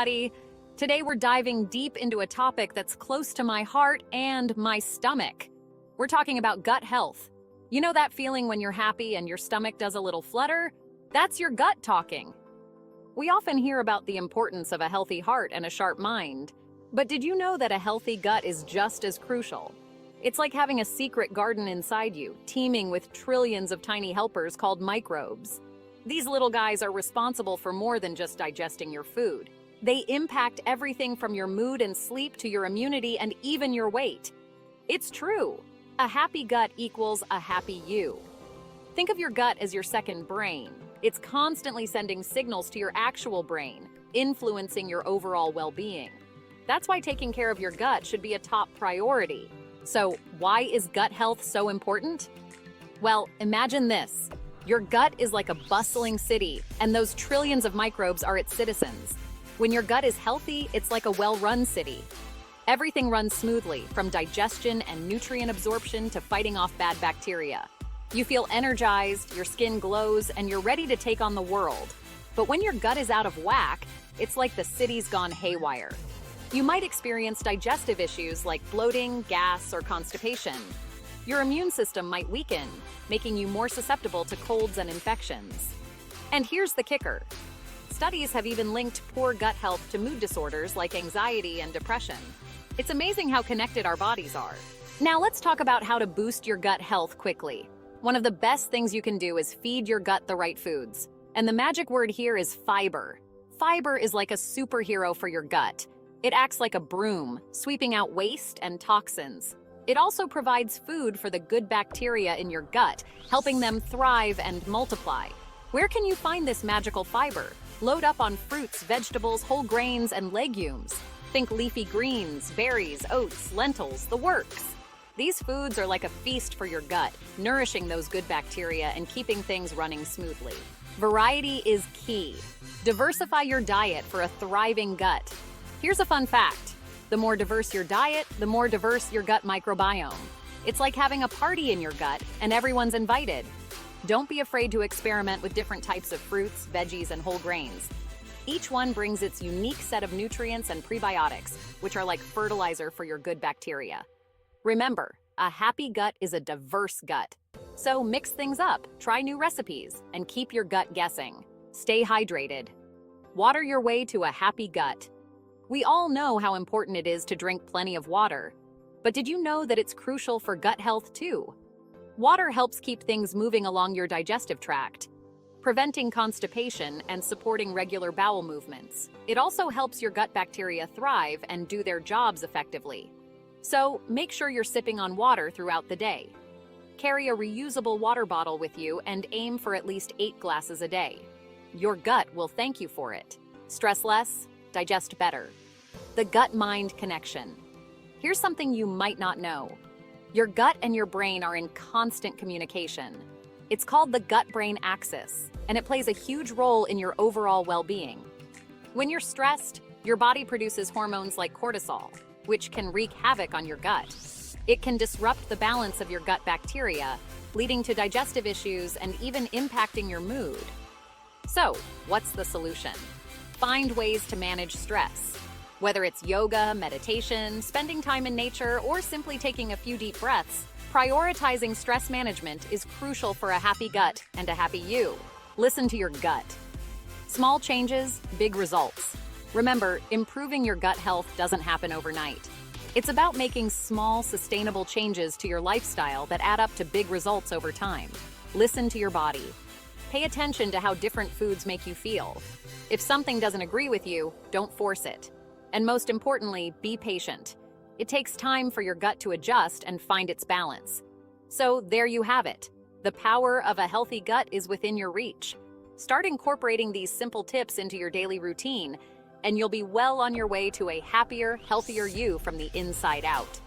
everybody! Today we're diving deep into a topic that's close to my heart and my stomach. We're talking about gut health. You know that feeling when you're happy and your stomach does a little flutter? That's your gut talking. We often hear about the importance of a healthy heart and a sharp mind. But did you know that a healthy gut is just as crucial? It's like having a secret garden inside you, teeming with trillions of tiny helpers called microbes. These little guys are responsible for more than just digesting your food. They impact everything from your mood and sleep to your immunity and even your weight. It's true. A happy gut equals a happy you. Think of your gut as your second brain. It's constantly sending signals to your actual brain, influencing your overall well-being. That's why taking care of your gut should be a top priority. So, why is gut health so important? Well, imagine this. Your gut is like a bustling city, and those trillions of microbes are its citizens. When your gut is healthy, it's like a well-run city. Everything runs smoothly, from digestion and nutrient absorption to fighting off bad bacteria. You feel energized, your skin glows, and you're ready to take on the world. But when your gut is out of whack, it's like the city's gone haywire. You might experience digestive issues like bloating, gas, or constipation. Your immune system might weaken, making you more susceptible to colds and infections. And here's the kicker. Studies have even linked poor gut health to mood disorders like anxiety and depression. It's amazing how connected our bodies are. Now let's talk about how to boost your gut health quickly. One of the best things you can do is feed your gut the right foods. And the magic word here is fiber. Fiber is like a superhero for your gut. It acts like a broom, sweeping out waste and toxins. It also provides food for the good bacteria in your gut, helping them thrive and multiply. Where can you find this magical fiber? Load up on fruits, vegetables, whole grains, and legumes. Think leafy greens, berries, oats, lentils, the works. These foods are like a feast for your gut, nourishing those good bacteria and keeping things running smoothly. Variety is key. Diversify your diet for a thriving gut. Here's a fun fact. The more diverse your diet, the more diverse your gut microbiome. It's like having a party in your gut, and everyone's invited. Don't be afraid to experiment with different types of fruits, veggies, and whole grains. Each one brings its unique set of nutrients and prebiotics, which are like fertilizer for your good bacteria. Remember, a happy gut is a diverse gut. So mix things up, try new recipes, and keep your gut guessing. Stay hydrated. Water your way to a happy gut. We all know how important it is to drink plenty of water. But did you know that it's crucial for gut health too? Water helps keep things moving along your digestive tract, preventing constipation and supporting regular bowel movements. It also helps your gut bacteria thrive and do their jobs effectively. So make sure you're sipping on water throughout the day. Carry a reusable water bottle with you and aim for at least 8 glasses a day. Your gut will thank you for it. Stress less, digest better. The gut-mind connection. Here's something you might not know. Your gut and your brain are in constant communication. It's called the gut-brain axis, and it plays a huge role in your overall well-being. When you're stressed, your body produces hormones like cortisol, which can wreak havoc on your gut. It can disrupt the balance of your gut bacteria, leading to digestive issues and even impacting your mood. So, what's the solution? Find ways to manage stress. Whether it's yoga, meditation, spending time in nature, or simply taking a few deep breaths, prioritizing stress management is crucial for a happy gut and a happy you. Listen to your gut. Small changes, big results. Remember, improving your gut health doesn't happen overnight. It's about making small, sustainable changes to your lifestyle that add up to big results over time. Listen to your body. Pay attention to how different foods make you feel. If something doesn't agree with you, don't force it. And most importantly, be patient. It takes time for your gut to adjust and find its balance. So there you have it. The power of a healthy gut is within your reach. Start incorporating these simple tips into your daily routine, and you'll be well on your way to a happier, healthier you from the inside out.